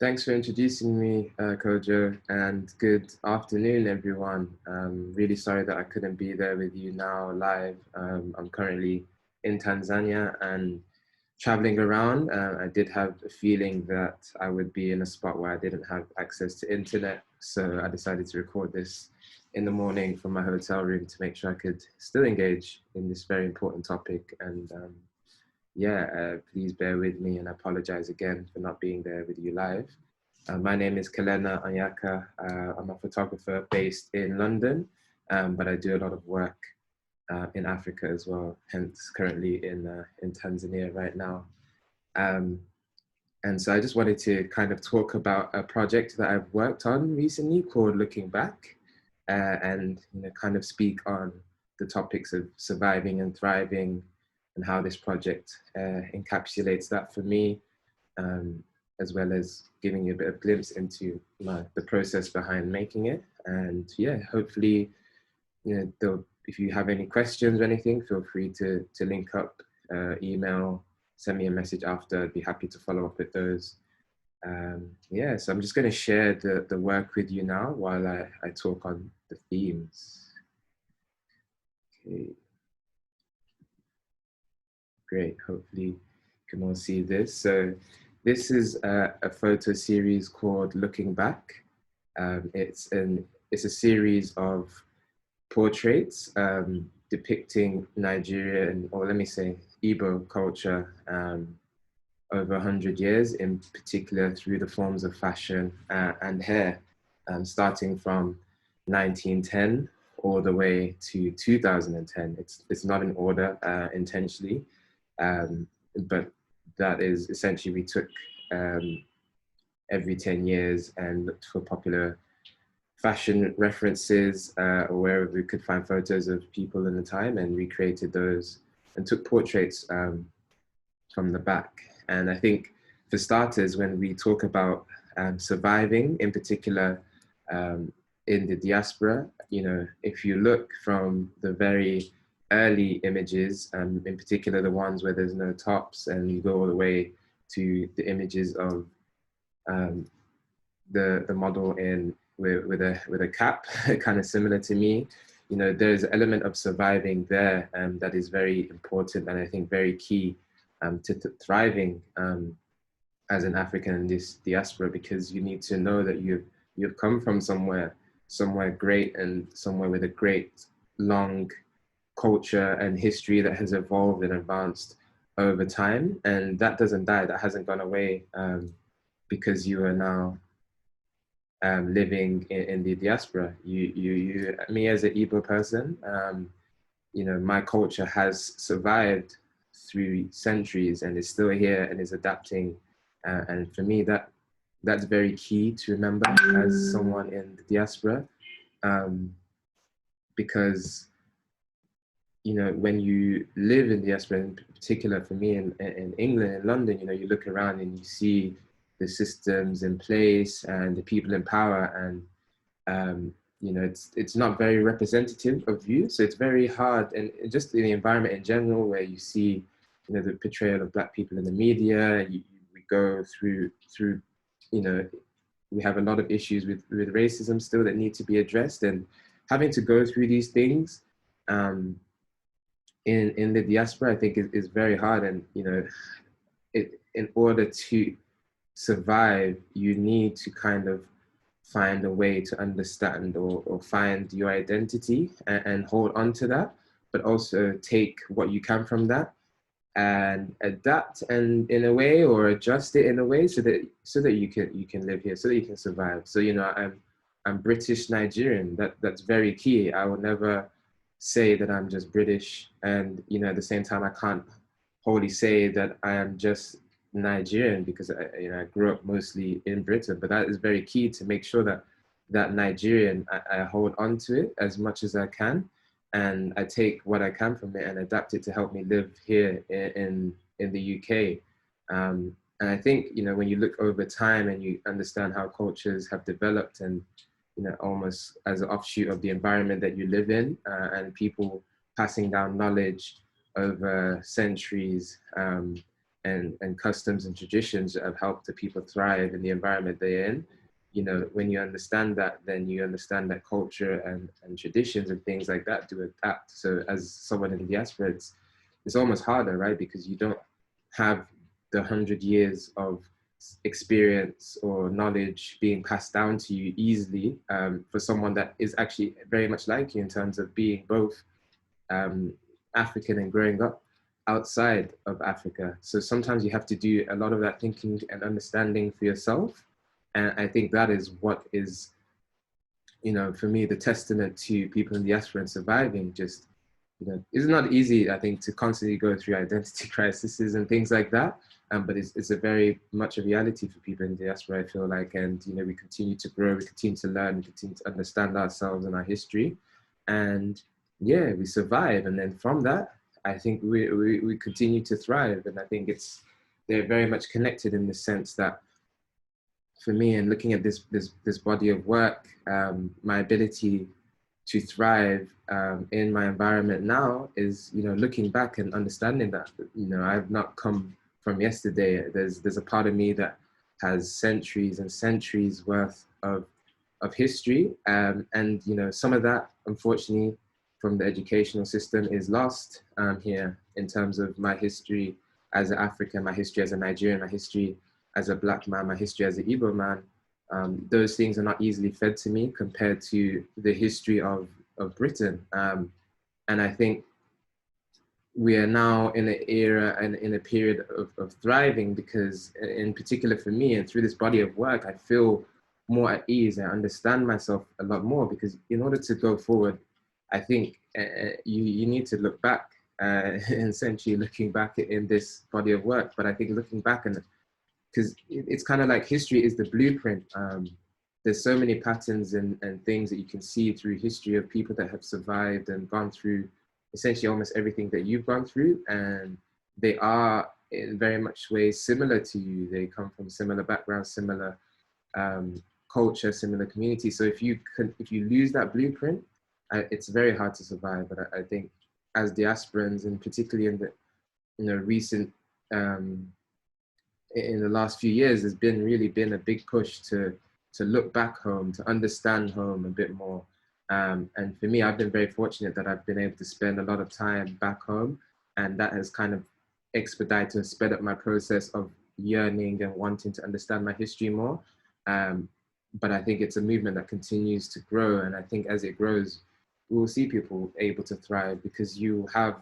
Thanks for introducing me, Kojo, and good afternoon, everyone. Really sorry that I couldn't be there with you now live. I'm currently in Tanzania and traveling around. I did have a feeling that I would be in a spot where I didn't have access to internet, so I decided to record this in the morning from my hotel room to make sure I could still engage in this very important topic. And please bear with me and I apologize again for not being there with you live. My name is Kalena Anyaka. I'm a photographer based in London, but I do a lot of work in Africa as well, hence currently in Tanzania right now. And so I just wanted to kind of talk about a project that I've worked on recently called Looking Back, and kind of speak on the topics of surviving and thriving and how this project encapsulates that for me, as well as giving you a bit of glimpse into the process behind making it. And yeah, hopefully, if you have any questions or anything, feel free to link up, email, send me a message after. I'd be happy to follow up with those. So I'm just going to share the work with you now while I talk on the themes. Okay. Great, hopefully you can all see this. So this is a photo series called Looking Back. It's a series of portraits depicting Nigerian, or let me say Igbo culture over 100 years, in particular through the forms of fashion and hair, starting from 1910 all the way to 2010. It's not in order intentionally, but that is essentially we took every 10 years and looked for popular fashion references or wherever we could find photos of people in the time and recreated those and took portraits from the back. And I think for starters, when we talk about surviving, in particular in the diaspora, if you look from the very early images, in particular the ones where there's no tops, and you go all the way to the images of the model with a cap, kind of similar to me. There's an element of surviving there that is very important and I think very key to thriving as an African in this diaspora, because you need to know that you've come from somewhere great and somewhere with a great long culture and history that has evolved and advanced over time, and that doesn't die, that hasn't gone away because you are now living in the diaspora. Me as an Igbo person, my culture has survived through centuries and is still here and is adapting, and for me that's very key to remember as someone in the diaspora, because when you live in diaspora, in particular for me in England, in London, you look around and you see the systems in place and the people in power, and it's not very representative of you. So it's very hard, and just in the environment in general, where you see the portrayal of Black people in the media, and we go through we have a lot of issues with racism still that need to be addressed, and having to go through these things in the diaspora, I think is very hard. And in order to survive, you need to kind of find a way to understand or find your identity and hold on to that, but also take what you can from that and adapt and in a way, or adjust it in a way so that you can live here, so that you can survive. So I'm British Nigerian. That's very key. I will never say that I'm just British, and at the same time I can't wholly say that I am just Nigerian, because I grew up mostly in Britain. But that is very key, to make sure that Nigerian, I hold on to it as much as I can, and I take what I can from it and adapt it to help me live here in the UK. And I think when you look over time and you understand how cultures have developed, and almost as an offshoot of the environment that you live in, and people passing down knowledge over centuries, and customs and traditions that have helped the people thrive in the environment they're in. You know, when you understand that, then you understand that culture and traditions and things like that do adapt. So as someone in the diaspora, it's almost harder, right? Because you don't have the 100 years of experience or knowledge being passed down to you easily, for someone that is actually very much like you in terms of being both um, African and growing up outside of Africa. So sometimes you have to do a lot of that thinking and understanding for yourself. And I think that is what is, you know, for me, the testament to people in the diaspora and surviving. Just, you know, it's not easy, I think, to constantly go through identity crises and things like that. But it's a very much a reality for people in the diaspora, I feel like. And, you know, we continue to grow, we continue to learn, we continue to understand ourselves and our history. And yeah, we survive. And then from that, I think we continue to thrive. And I think they're very much connected in the sense that, for me, and looking at this body of work, my ability to thrive in my environment now is, you know, looking back and understanding that, you know, I've not come from yesterday. There's a part of me that has centuries and centuries worth of history, and you know, some of that, unfortunately, from the educational system is lost here in terms of my history as an African, my history as a Nigerian, my history as a Black man, my history as an Igbo man. Those things are not easily fed to me compared to the history of Britain. And I think we are now in an era and in a period of thriving, because in particular for me, and through this body of work, I feel more at ease. I understand myself a lot more, because in order to go forward, I think you need to look back, and essentially looking back in this body of work. But I think looking back, and because it's kind of like history is the blueprint. There's so many patterns and things that you can see through history of people that have survived and gone through essentially almost everything that you've gone through. And they are in very much ways similar to you. They come from similar backgrounds, similar culture, similar community. So if you lose that blueprint, it's very hard to survive. But I think as diasporans, and particularly in the, you know, recent, in the last few years, there's really been a big push to look back home, to understand home a bit more. And for me, I've been very fortunate that I've been able to spend a lot of time back home, and that has kind of expedited and sped up my process of yearning and wanting to understand my history more. But I think it's a movement that continues to grow, and I think as it grows, we will see people able to thrive, because you have,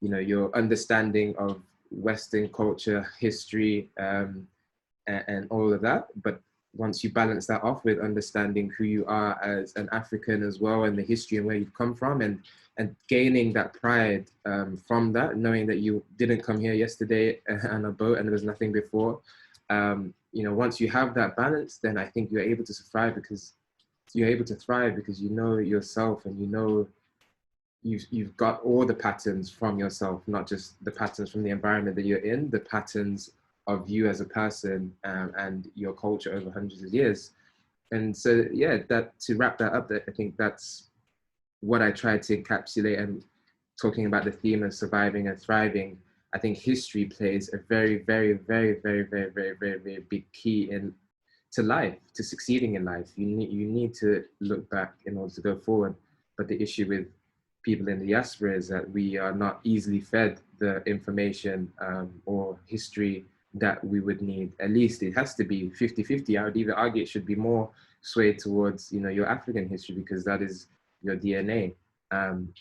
you know, your understanding of Western culture, history, and all of that. But once you balance that off with understanding who you are as an African as well, and the history and where you've come from, and gaining that pride from that, knowing that you didn't come here yesterday on a boat and there was nothing before. You know, once you have that balance, then I think you're able to thrive, because you know yourself, and you know you've got all the patterns from yourself, not just the patterns from the environment that you're in, the patterns of you as a person, and your culture over hundreds of years. And so, yeah, that, to wrap that up, I think that's what I try to encapsulate. And talking about the theme of surviving and thriving, I think history plays a very, very, very, very, very, very, very, very big key to life, to succeeding in life. You need to look back in order to go forward. But the issue with people in the diaspora is that we are not easily fed the information or history that we would need. At least it has to be 50-50. I would even argue it should be more swayed towards, you know, your African history, because that is your DNA.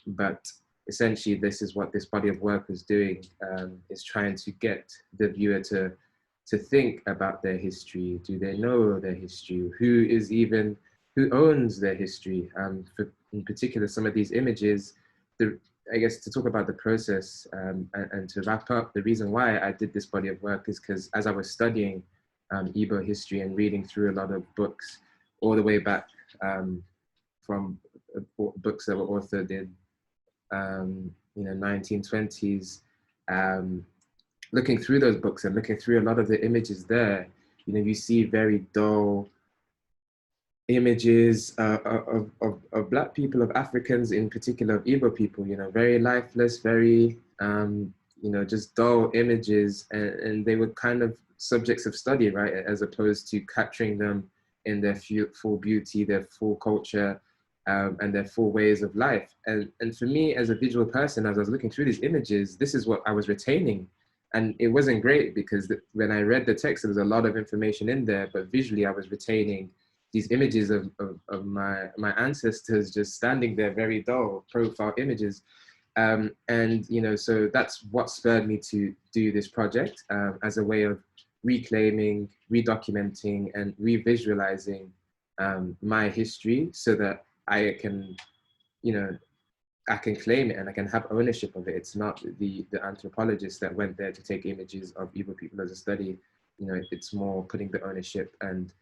But essentially, this is what this body of work is doing, is trying to get the viewer to think about their history. Do they know their history? Who owns their history? In particular, some of these images, I guess, to talk about the process, and to wrap up, the reason why I did this body of work is because as I was studying Igbo history and reading through a lot of books, all the way back from books that were authored in, you know, 1920s, looking through those books and looking through a lot of the images there, you know, you see very dull images of Black people, of Africans in particular, of Igbo people, you know, very lifeless, very, you know, just dull images, and they were kind of subjects of study, right? As opposed to capturing them in their full beauty, their full culture, and their full ways of life. And for me, as a visual person, as I was looking through these images, this is what I was retaining. And it wasn't great because when I read the text, there was a lot of information in there, but visually I was retaining these images of my ancestors just standing there, very dull profile images. And, you know, so that's what spurred me to do this project as a way of reclaiming, redocumenting, and revisualizing my history so that I can, you know, I can claim it and I can have ownership of it. It's not the anthropologist that went there to take images of Igbo people as a study. You know, it's more putting the ownership and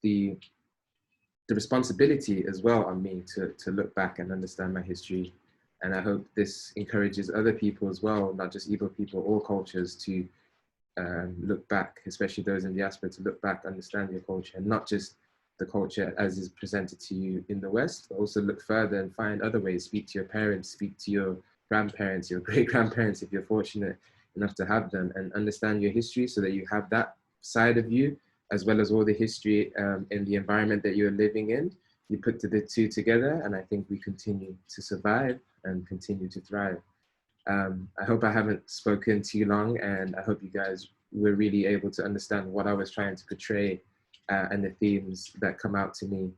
the responsibility as well on me to look back and understand my history. And I hope this encourages other people as well, not just Igbo people, all cultures, to look back, especially those in diaspora, to look back, understand your culture, and not just the culture as is presented to you in the West, but also look further and find other ways. Speak to your parents, speak to your grandparents, your great-grandparents, if you're fortunate enough to have them, and understand your history so that you have that side of you, as well as all the history in the environment that you're living in. You put the two together, and I think we continue to survive and continue to thrive. I hope I haven't spoken too long, and I hope you guys were really able to understand what I was trying to portray and the themes that come out to me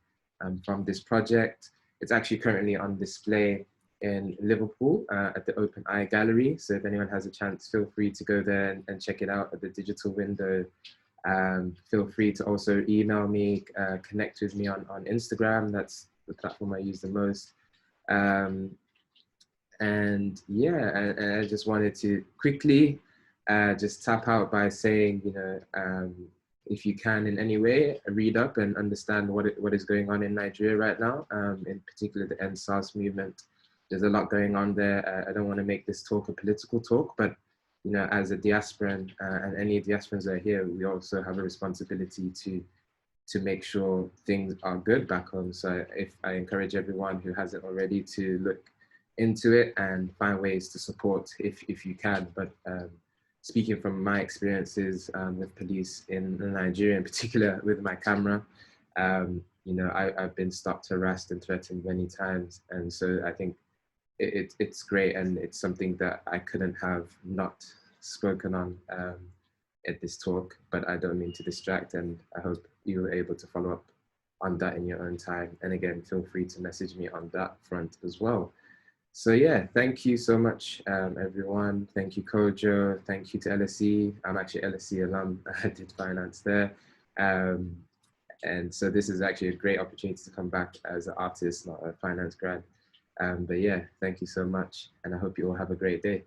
from this project. It's actually currently on display in Liverpool at the Open Eye Gallery. So if anyone has a chance, feel free to go there and check it out at the digital window. Feel free to also email me, connect with me on Instagram. That's the platform I use the most. And yeah, and I just wanted to quickly just tap out by saying, you know, if you can in any way, read up and understand what is going on in Nigeria right now, in particular the End SARS movement. There's a lot going on there. I don't want to make this talk a political talk, but you know, as a diasporan and any diasporans that are here, we also have a responsibility to make sure things are good back home. So if I encourage everyone who hasn't already to look into it and find ways to support if you can. But speaking from my experiences with police in Nigeria, in particular with my camera, you know, I've been stopped, harassed, and threatened many times. And so I think it's great, and it's something that I couldn't have not spoken on at this talk, but I don't mean to distract, and I hope you were able to follow up on that in your own time. And again, feel free to message me on that front as well. So yeah, thank you so much, everyone. Thank you, Kojo. Thank you to LSE. I'm actually LSE alum. I did finance there. And so this is actually a great opportunity to come back as an artist, not a finance grad. But yeah, thank you so much. And I hope you all have a great day.